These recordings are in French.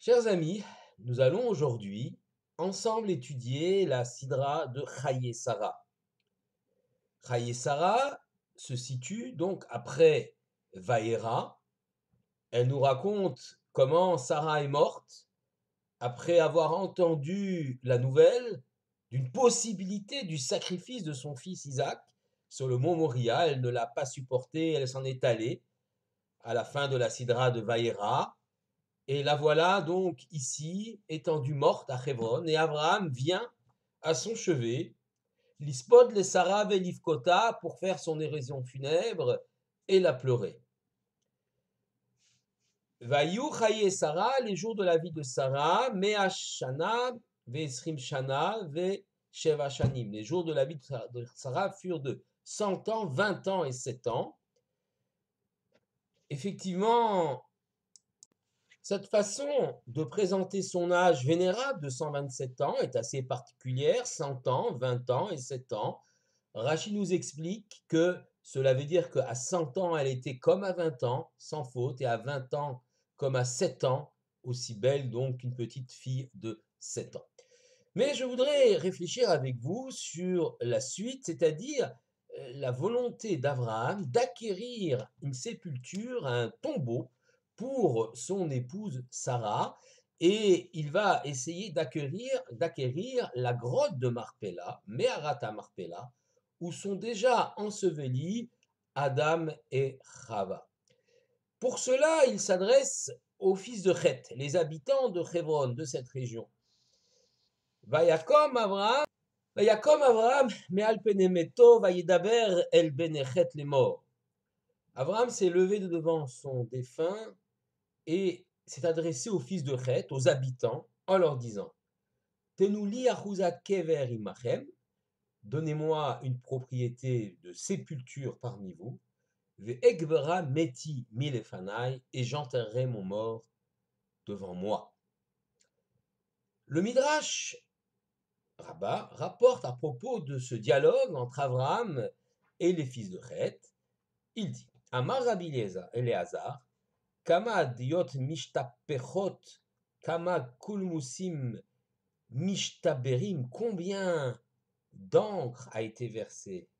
Chers amis, nous allons aujourd'hui ensemble étudier la Sidra de Chaye Sarah. Chaye Sarah se situe donc après Vaïra. Elle nous raconte comment Sarah est morte après avoir entendu la nouvelle d'une possibilité du sacrifice de son fils Isaac sur le mont Moria. Elle ne l'a pas supporté, elle s'en est allée à la fin de la Sidra de Vaïra. Et la voilà donc ici, étendue morte à Hebron, et Abraham vient à son chevet, l'ispod le Sarah velivkota, pour faire son éraison funèbre et la pleurer. Vayu chaye Sarah, les jours de la vie de Sarah, mea shana ve'esrim shana ve'sheva shanim. Les jours de la vie de Sarah furent de 100 ans, 20 ans et 7 ans. Effectivement, cette façon de présenter son âge vénérable de 127 ans est assez particulière, 100 ans, 20 ans et 7 ans. Rachid nous explique que cela veut dire qu'à 100 ans, elle était comme à 20 ans, sans faute, et à 20 ans, comme à 7 ans, aussi belle donc qu'une petite fille de 7 ans. Mais je voudrais réfléchir avec vous sur la suite, c'est-à-dire la volonté d'Abraham d'acquérir une sépulture, un tombeau pour son épouse Sarah, et il va essayer d'acquérir la grotte de Marpella, Meharata Marpella, où sont déjà ensevelis Adam et Chava. Pour cela, il s'adresse aux fils de Chet, les habitants de Hebron, de cette région. Vayakom Avraham, me'al penemeto, vayedaber el benechet les morts. Abraham s'est levé de devant son défunt et s'est adressé aux fils de Chet, aux habitants, en leur disant: Tenuli achuzat kever imachem, donnez-moi une propriété de sépulture parmi vous, ve'ekbera meti milefanai, et j'enterrerai mon mort devant moi. Le Midrash Rabbah rapporte à propos de ce dialogue entre Abraham et les fils de Chet. Il dit: Amar Rabbi Eleazar, Kama diot mishtapechot, Kama kulmusim mishtaberim, combien d'encre a été versée,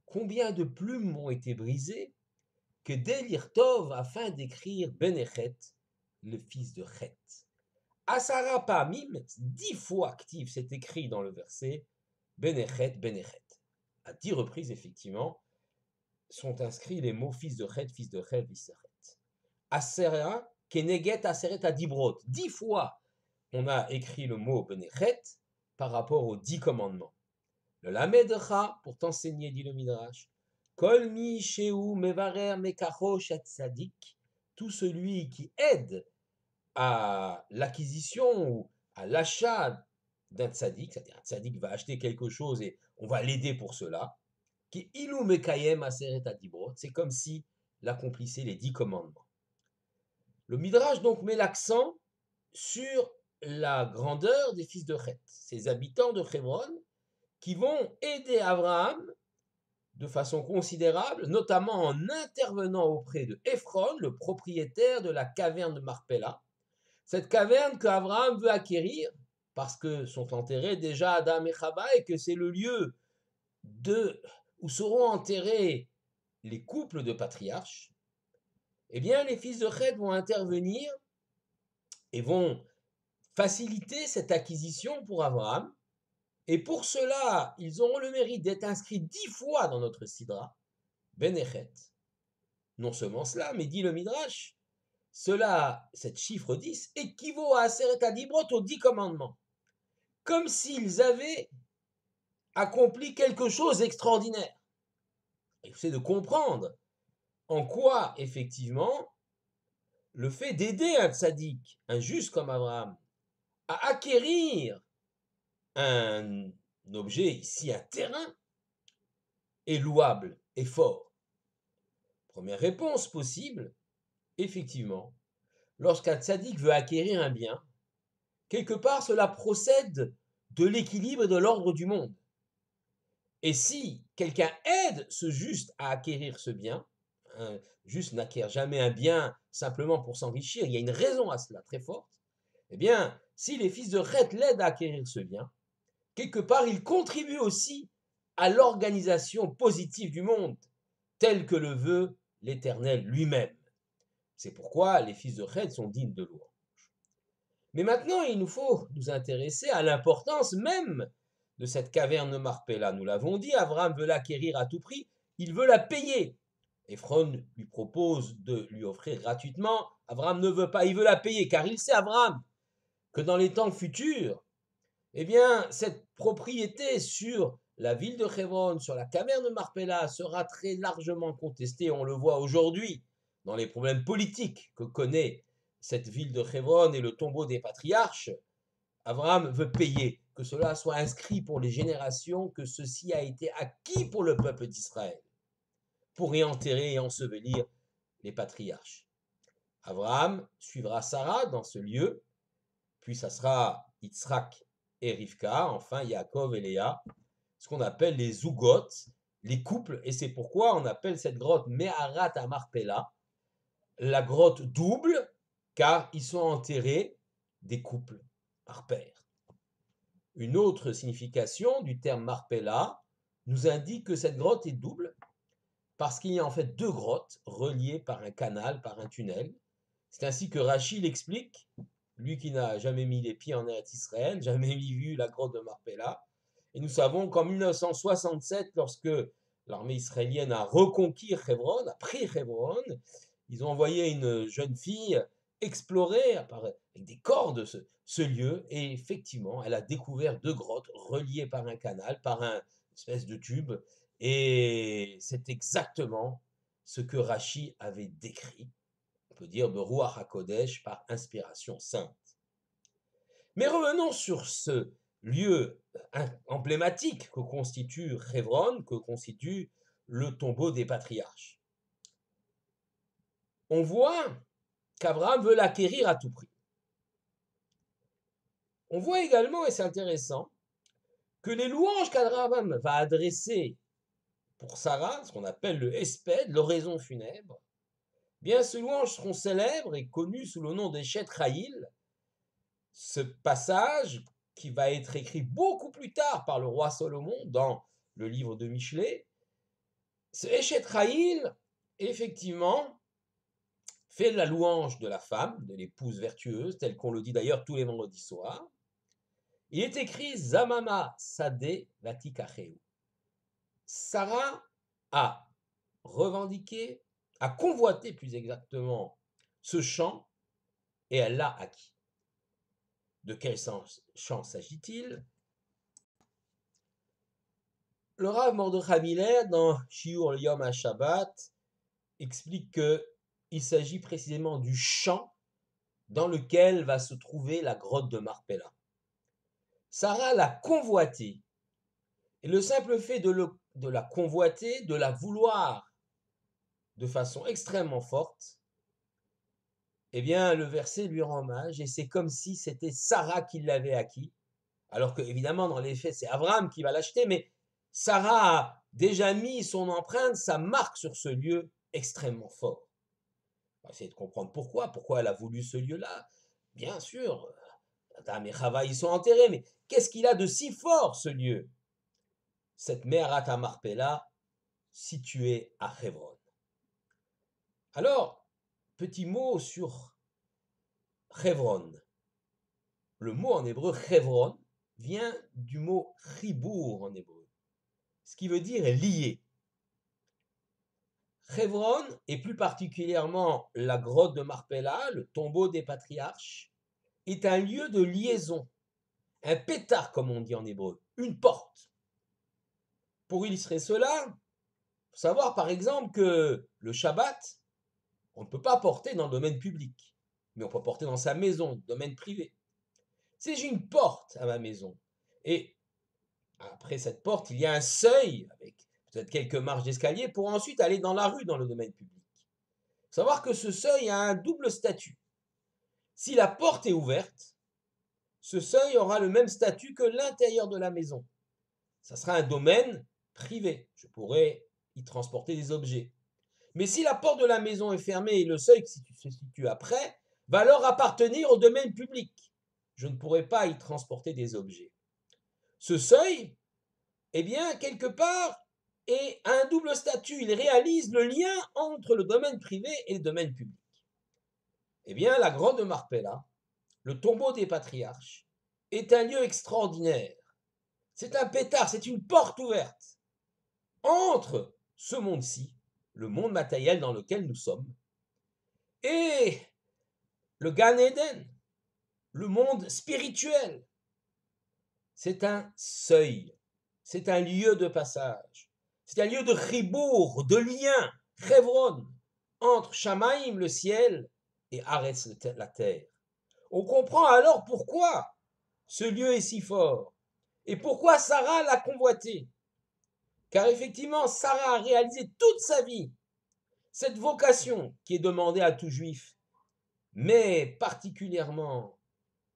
combien de plumes ont été brisées, que Delirtov, afin d'écrire Benechet, le fils de Chet. Asara Pamim, 10 fois actif, c'est écrit dans le verset Benechet, Benechet. À 10 reprises, effectivement, sont inscrits les mots fils de Chet, fils de Chet, fils de Chet. Asera, Keneget, Aseret, Adibrot. 10 fois, on a écrit le mot Benechet par rapport aux 10 commandements. Le Lamedcha, pour t'enseigner, dit le Midrash, Kol mi sheu mevarer mekacho shatzadik, tout celui qui aide à l'acquisition ou à l'achat d'un tzaddik, c'est-à-dire un tzaddik va acheter quelque chose et on va l'aider pour cela, qui ilou mekayem aseret adibrot, c'est comme si il accomplissait les 10 commandements. Le Midrash donc met l'accent sur la grandeur des fils de Chet, ces habitants de Hebron, qui vont aider Abraham de façon considérable, notamment en intervenant auprès de Ephron, le propriétaire de la caverne de Marpella, cette caverne qu'Abraham veut acquérir, parce que sont enterrés déjà Adam et Chava, et que c'est le lieu où seront enterrés les couples de patriarches, eh bien les fils de Chet vont intervenir et vont faciliter cette acquisition pour Abraham. Et pour cela, ils auront le mérite d'être inscrits 10 fois dans notre Sidra, Benechet. Non seulement cela, mais dit le Midrash, cela, cette chiffre 10, équivaut à Aseret Adibrot, aux 10 commandements. Comme s'ils avaient accompli quelque chose d'extraordinaire. Il faut de comprendre en quoi, effectivement, le fait d'aider un tzaddik, un juste comme Abraham, à acquérir un objet, ici un terrain, est louable et fort. Première réponse possible, effectivement, lorsqu'un tzaddik veut acquérir un bien, quelque part cela procède de l'équilibre et de l'ordre du monde. Et si quelqu'un aide ce juste à acquérir ce bien, un juste n'acquiert jamais un bien simplement pour s'enrichir, il y a une raison à cela très forte, Eh bien, si les fils de Chet l'aident à acquérir ce bien, quelque part, ils contribuent aussi à l'organisation positive du monde, tel que le veut l'Éternel lui-même. C'est pourquoi les fils de Chet sont dignes de louange. Mais maintenant, il nous faut nous intéresser à l'importance même de cette caverne de Marpella. Nous l'avons dit, Abraham veut l'acquérir à tout prix, il veut la payer. Ephron lui propose de lui offrir gratuitement. Abraham ne veut pas, il veut la payer, car il sait, Abraham, que dans les temps futurs, eh bien, cette propriété sur la ville de Hebron, sur la caverne de Marpella, sera très largement contestée. On le voit aujourd'hui dans les problèmes politiques que connaît cette ville de Hebron et le tombeau des patriarches. Abraham veut payer, que cela soit inscrit pour les générations, que ceci a été acquis pour le peuple d'Israël, pour y enterrer et ensevelir les patriarches. Abraham suivra Sarah dans ce lieu, puis ça sera Yitzhak et Rivka, enfin Yaakov et Léa, ce qu'on appelle les zougot, les couples, et c'est pourquoi on appelle cette grotte Meharat Amarpella, la grotte double, car ils sont enterrés des couples par paire. Une autre signification du terme Marpella nous indique que cette grotte est double, parce qu'il y a en fait deux grottes reliées par un canal, par un tunnel. C'est ainsi que Rachi l'explique, lui qui n'a jamais mis les pieds en Eretz Israël, jamais vu la grotte de Marpella. Et nous savons qu'en 1967, lorsque l'armée israélienne a reconquis Hebron, a pris Hebron, ils ont envoyé une jeune fille explorer avec des cordes ce lieu, et effectivement, elle a découvert deux grottes reliées par un canal, par un espèce de tube, et c'est exactement ce que Rachi avait décrit. On peut dire Beruach HaKodesh, par inspiration sainte. Mais revenons sur ce lieu emblématique que constitue Hebron, que constitue le tombeau des patriarches. On voit qu'Abraham veut l'acquérir à tout prix. On voit également, et c'est intéressant, que les louanges qu'Abraham va adresser pour Sarah, ce qu'on appelle le Hesped, l'oraison funèbre, bien ces louanges seront célèbres et connues sous le nom d'Eshet Chayil. Ce passage qui va être écrit beaucoup plus tard par le roi Salomon dans le livre de Michelet, ce Eshet Chayil, effectivement, fait la louange de la femme, de l'épouse vertueuse, tel qu'on le dit d'ailleurs tous les vendredis soirs. Il est écrit Zamama Sade Vatikacheu. Sarah a revendiqué, a convoité plus exactement ce champ et elle l'a acquis. De quel champ s'agit-il? Le Rav Mordechai Miller, dans Shiur Yom HaShabbat, explique qu'il s'agit précisément du champ dans lequel va se trouver la grotte de Marpella. Sarah l'a convoité. Et le simple fait de la convoiter, de la vouloir de façon extrêmement forte, eh bien, le verset lui rend hommage et c'est comme si c'était Sarah qui l'avait acquis. Alors que, évidemment, dans les faits, c'est Abraham qui va l'acheter, mais Sarah a déjà mis son empreinte, sa marque sur ce lieu extrêmement fort. On va essayer de comprendre pourquoi elle a voulu ce lieu-là. Bien sûr, Adam et Chava y sont enterrés, mais qu'est-ce qu'il a de si fort, ce lieu? Cette Meharat Marpella située à Hebron. Alors, petit mot sur Hebron. Le mot en hébreu Hebron vient du mot chibour en hébreu, ce qui veut dire lié. Hebron, et plus particulièrement la grotte de Marpella, le tombeau des patriarches, est un lieu de liaison, un pétard comme on dit en hébreu, une porte. Pour illustrer cela, il faut savoir par exemple que le Shabbat, on ne peut pas porter dans le domaine public, mais on peut porter dans sa maison, domaine privé. Si j'ai une porte à ma maison, et après cette porte, il y a un seuil avec peut-être quelques marches d'escalier pour ensuite aller dans la rue dans le domaine public. Il faut savoir que ce seuil a un double statut. Si la porte est ouverte, ce seuil aura le même statut que l'intérieur de la maison. Ça sera un domaine privé. Je pourrais y transporter des objets. Mais si la porte de la maison est fermée et le seuil qui se situe après, va alors appartenir au domaine public. je ne pourrai pas y transporter des objets. Ce seuil, eh bien, quelque part, a un double statut. Il réalise le lien entre le domaine privé et le domaine public. Eh bien, la grotte de Marpella, le tombeau des patriarches, est un lieu extraordinaire. C'est un pétard, c'est une porte ouverte entre ce monde-ci, le monde matériel dans lequel nous sommes, et le Gan Eden, le monde spirituel. C'est un seuil, c'est un lieu de passage, c'est un lieu de chibour, de lien, chevron, entre Shamaïm, le ciel, et Aretz, la terre. On comprend alors pourquoi ce lieu est si fort et pourquoi Sarah l'a convoité. Car effectivement, Sarah a réalisé toute sa vie cette vocation qui est demandée à tout juif, mais particulièrement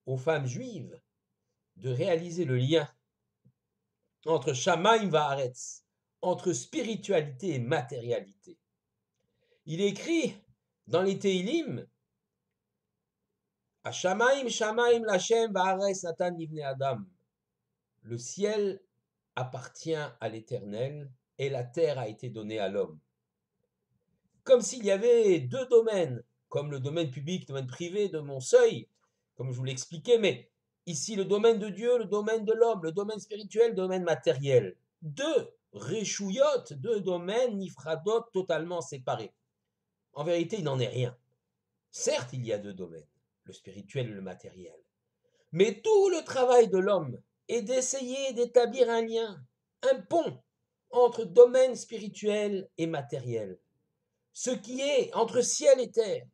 aux femmes juives, de réaliser le lien entre Shamaim Vaaretz, entre spiritualité et matérialité. Il écrit dans les Teilim, à Shamaim, Shamaim, Lachem, Vaaretz, Natan, Nivne Adam. Le ciel appartient à l'Éternel et la terre a été donnée à l'homme. Comme s'il y avait deux domaines, comme le domaine public, le domaine privé de mon seuil, comme je vous l'expliquais, mais ici le domaine de Dieu, le domaine de l'homme, le domaine spirituel, le domaine matériel. Deux réchouillottes, deux domaines nifradot totalement séparés. En vérité, il n'en est rien. Certes, il y a deux domaines, le spirituel et le matériel. Mais tout le travail de l'homme est d'essayer d'établir un lien, un pont entre domaine spirituel et matériel. Ce qui est entre ciel et terre,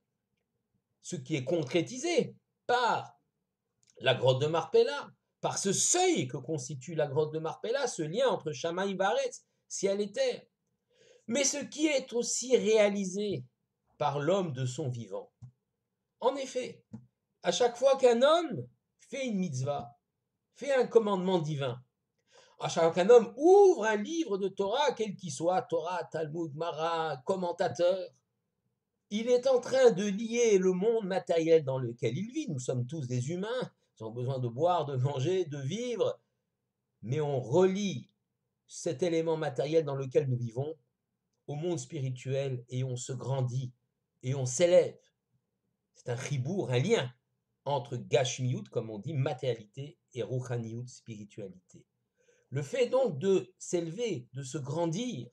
ce qui est concrétisé par la grotte de Marpella, par ce seuil que constitue la grotte de Marpella, ce lien entre Shamaïm Vaaretz, ciel et terre, mais ce qui est aussi réalisé par l'homme de son vivant. En effet, à chaque fois qu'un homme fait une mitzvah, fait un commandement divin, à chaque fois qu'un homme ouvre un livre de Torah, quel qu'il soit, Torah, Talmud, Mara, commentateur, il est en train de lier le monde matériel dans lequel il vit. Nous sommes tous des humains, nous avons besoin de boire, de manger, de vivre, mais on relie cet élément matériel dans lequel nous vivons au monde spirituel et on se grandit et on s'élève. C'est un chibour, un lien entre gashmiout, comme on dit, matérialité, et ruchaniout, spiritualité. Le fait donc de s'élever, de se grandir,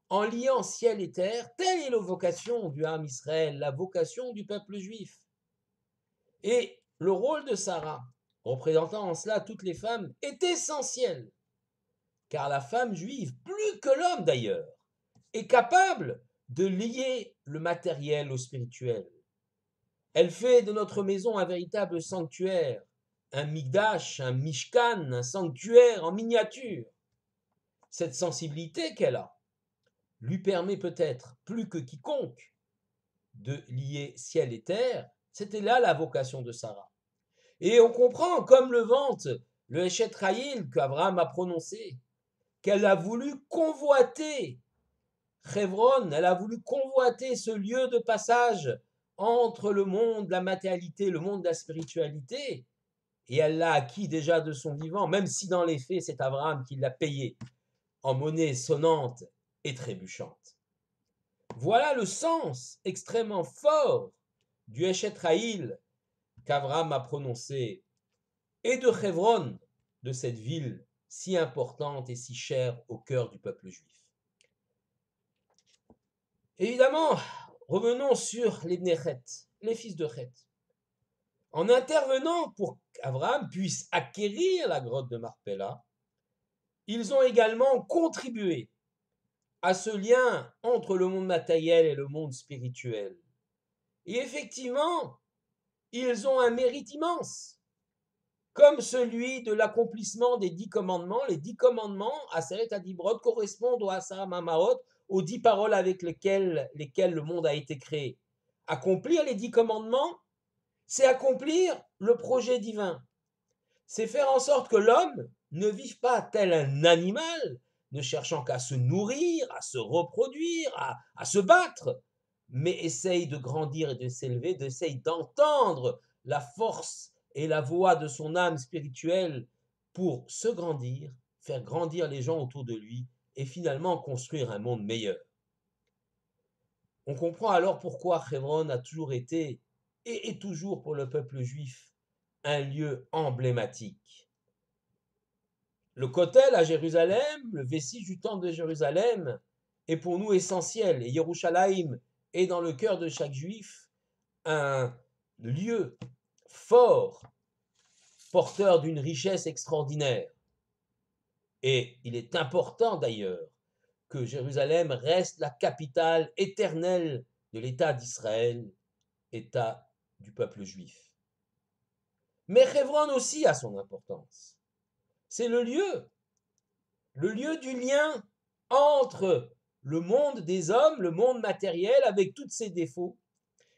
en liant ciel et terre, telle est la vocation du Ham Israël, la vocation du peuple juif. Et le rôle de Sarah, représentant en cela toutes les femmes, est essentiel, car la femme juive, plus que l'homme d'ailleurs, est capable de lier le matériel au spirituel. Elle fait de notre maison un véritable sanctuaire, un mikdash, un mishkan, un sanctuaire en miniature. Cette sensibilité qu'elle a lui permet peut-être, plus que quiconque, de lier ciel et terre. C'était là la vocation de Sarah. Et on comprend, comme le vante le Eshet Raïl qu'Abraham a prononcé, qu'elle a voulu convoiter Chevron, elle a voulu convoiter ce lieu de passage entre le monde de la matérialité, le monde de la spiritualité, et elle l'a acquis déjà de son vivant, même si dans les faits, c'est Abraham qui l'a payé en monnaie sonnante et trébuchante. Voilà le sens extrêmement fort du Eshet Raïl qu'Abraham a prononcé, et de Chevron, de cette ville si importante et si chère au cœur du peuple juif. Évidemment, revenons sur les Bnei Chet, les fils de Chet. En intervenant pour qu'Abraham puisse acquérir la grotte de Marpella, ils ont également contribué à ce lien entre le monde matériel et le monde spirituel. Et effectivement, ils ont un mérite immense, comme celui de l'accomplissement des 10 commandements. Les 10 commandements, Aseret Adibrot, correspondent aux Asara Mamaot, aux 10 paroles avec lesquelles le monde a été créé. Accomplir les 10 commandements, c'est accomplir le projet divin. C'est faire en sorte que l'homme ne vive pas tel un animal, ne cherchant qu'à se nourrir, à se reproduire, à se battre, mais essaye de grandir et de s'élever, d'essaye d'entendre la force et la voix de son âme spirituelle pour se grandir, faire grandir les gens autour de lui et finalement construire un monde meilleur. On comprend alors pourquoi Hebron a toujours été et est toujours pour le peuple juif un lieu emblématique. Le Kotel à Jérusalem, le vestige du temple de Jérusalem, est pour nous essentiel. Et Yerushalayim est dans le cœur de chaque juif un lieu fort, porteur d'une richesse extraordinaire. Et il est important d'ailleurs que Jérusalem reste la capitale éternelle de l'État d'Israël, État du peuple juif. Mais Hebron aussi a son importance. C'est le lieu du lien entre le monde des hommes, le monde matériel avec tous ses défauts,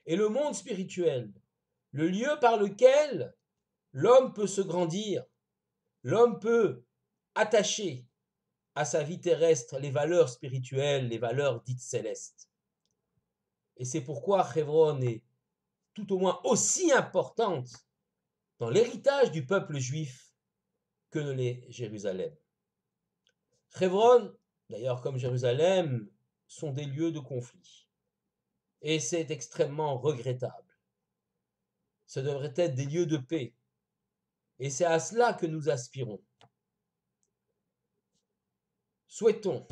et le monde spirituel, le lieu par lequel l'homme peut se grandir, l'homme peut attacher à sa vie terrestre les valeurs spirituelles, les valeurs dites célestes. Et c'est pourquoi Hebron est tout au moins aussi importante dans l'héritage du peuple juif que l'est Jérusalem. Hebron, d'ailleurs comme Jérusalem, sont des lieux de conflit. Et c'est extrêmement regrettable. Ce devrait être des lieux de paix. Et c'est à cela que nous aspirons. Souhaitons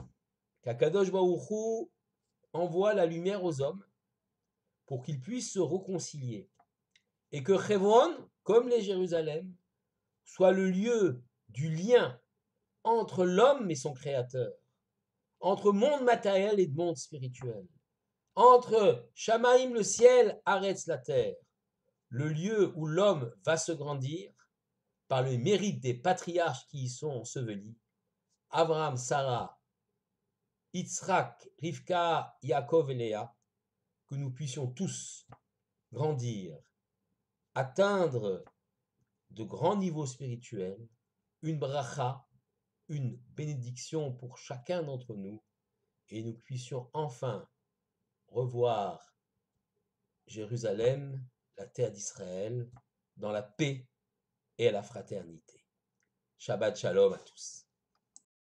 qu'Akadosh Baruch Hu envoie la lumière aux hommes pour qu'ils puissent se réconcilier. Et que Hebron, comme les Jérusalem, soit le lieu du lien entre l'homme et son créateur, entre monde matériel et monde spirituel, entre Shamaïm le ciel, Aretz la terre, le lieu où l'homme va se grandir par le mérite des patriarches qui y sont ensevelis, Abraham, Sarah, Yitzhak, Rivka, Yaakov et Léa, que nous puissions tous grandir, atteindre de grands niveaux spirituels, une bracha, une bénédiction pour chacun d'entre nous, et nous puissions enfin revoir Jérusalem, la terre d'Israël, dans la paix et la fraternité. Shabbat Shalom à tous.